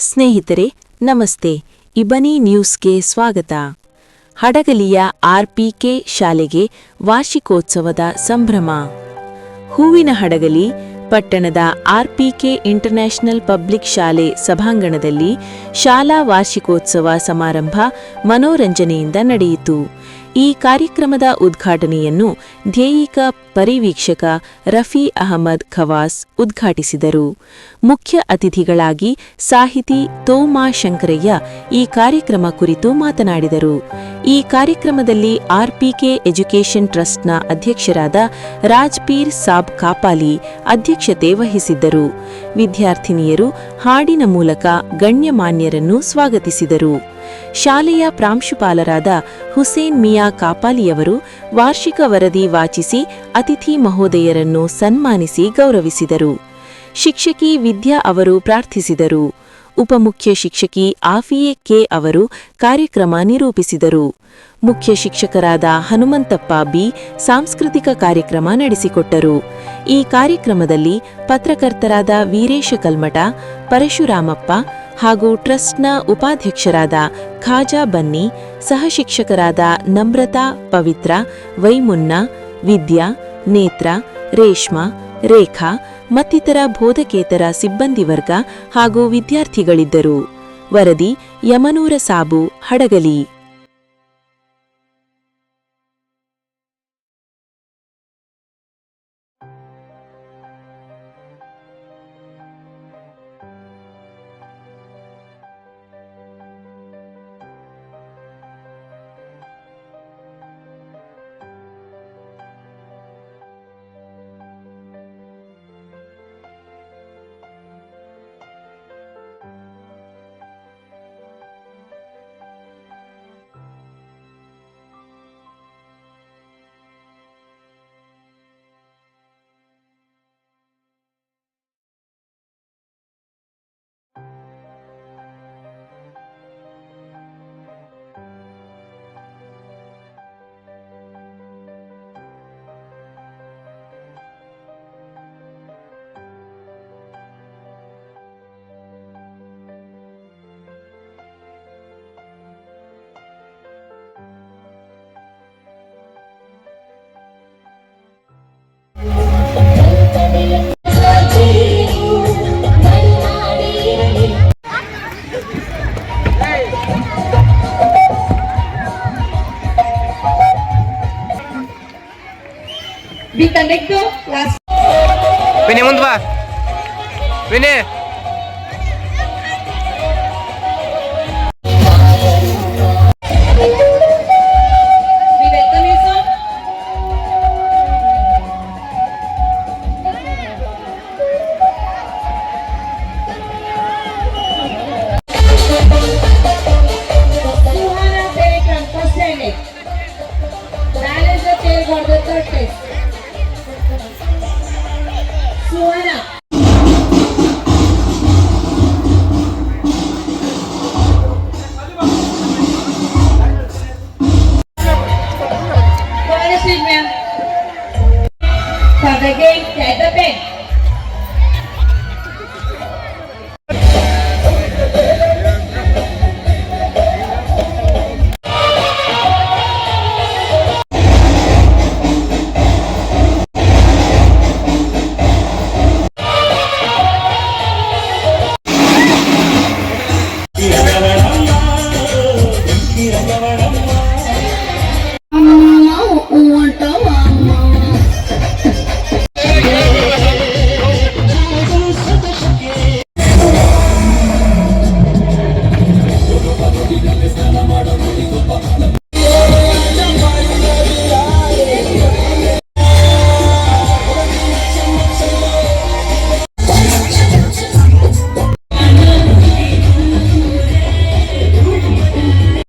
ಸ್ನೇಹಿತರೆ ನಮಸ್ತೆ. ಇಬನಿ ನ್ಯೂಸ್ಗೆ ಸ್ವಾಗತ. ಹಡಗಲಿಯ ಆರ್ಪಿಕೆ ಶಾಲೆಗೆ ವಾರ್ಷಿಕೋತ್ಸವದ ಸಂಭ್ರಮ. ಹೂವಿನ ಹಡಗಲಿ ಪಟ್ಟಣದ ಆರ್ಪಿಕೆ ಇಂಟರ್ನ್ಯಾಷನಲ್ ಪಬ್ಲಿಕ್ ಶಾಲೆ ಸಭಾಂಗಣದಲ್ಲಿ ಶಾಲಾ ವಾರ್ಷಿಕೋತ್ಸವ ಸಮಾರಂಭ ಮನೋರಂಜನೆಯಿಂದ ನಡೆಯಿತು. ಈ ಕಾರ್ಯಕ್ರಮದ ಉದ್ಘಾಟನೆಯನ್ನು ಧ್ಯೇಯಿಕ ಪರಿವೀಕ್ಷಕ ರಫಿ ಅಹಮದ್ ಖವಾಸ್ ಉದ್ಘಾಟಿಸಿದರು. ಮುಖ್ಯ ಅತಿಥಿಗಳಾಗಿ ಸಾಹಿತಿ ತೋಮಾ ಶಂಕರಯ್ಯ ಈ ಕಾರ್ಯಕ್ರಮ ಕುರಿತು ಮಾತನಾಡಿದರು. ಈ ಕಾರ್ಯಕ್ರಮದಲ್ಲಿ ಆರ್ಪಿಕೆ ಎಜುಕೇಷನ್ ಟ್ರಸ್ಟ್ನ ಅಧ್ಯಕ್ಷರಾದ ರಾಜ್ಪೀರ್ ಸಾಬ್ ಕಾಪಾಲಿ ಅಧ್ಯಕ್ಷತೆ ವಹಿಸಿದ್ದರು. ವಿದ್ಯಾರ್ಥಿನಿಯರು ಹಾಡಿನ ಮೂಲಕ ಗಣ್ಯಮಾನ್ಯರನ್ನು ಸ್ವಾಗತಿಸಿದರು. ಶಾಲೆಯ ಪ್ರಾಂಶುಪಾಲರಾದ ಹುಸೇನ್ ಮಿಯಾ ಕಾಪಾಲಿಯವರು ವಾರ್ಷಿಕ ವರದಿ ವಾಚಿಸಿ ಅತಿಥಿ ಮಹೋದಯರನ್ನು ಸನ್ಮಾನಿಸಿ ಗೌರವಿಸಿದರು. ಶಿಕ್ಷಕಿ ವಿದ್ಯಾ ಅವರು ಪ್ರಾರ್ಥಿಸಿದರು. ಉಪಮುಖ್ಯ ಶಿಕ್ಷಕಿ ಆಫಿಯೆ ಕೆ ಅವರು ಕಾರ್ಯಕ್ರಮ ನಿರೂಪಿಸಿದರು. ಮುಖ್ಯ ಶಿಕ್ಷಕರಾದ ಹನುಮಂತಪ್ಪ ಬಿ ಸಾಂಸ್ಕೃತಿಕ ಕಾರ್ಯಕ್ರಮ ನಡೆಸಿಕೊಟ್ಟರು. ಈ ಕಾರ್ಯಕ್ರಮದಲ್ಲಿ ಪತ್ರಕರ್ತರಾದ ವೀರೇಶ ಕಲ್ಮಠ, ಪರಶುರಾಮಪ್ಪ ಹಾಗೂ ಟ್ರಸ್ಟ್ನ ಉಪಾಧ್ಯಕ್ಷರಾದ ಖಾಜಾ ಬನ್ನಿ, ಸಹಶಿಕ್ಷಕರಾದ ನಮ್ರತಾ, ಪವಿತ್ರ, ವೈಮುನ್ನ, ವಿದ್ಯಾ, ನೇತ್ರ, ರೇಷ್ಮಾ, ರೇಖಾ ಮತ್ತಿತರ ಬೋಧಕೇತರ ಸಿಬ್ಬಂದಿ ವರ್ಗ ಹಾಗೂ ವಿದ್ಯಾರ್ಥಿಗಳಿದ್ದರು. ವರದಿ ಯಮನೂರ ಸಾಬು, ಹಡಗಲಿ. Viene, ಮುಂದೆ ಬಾ ವಿನಯ್.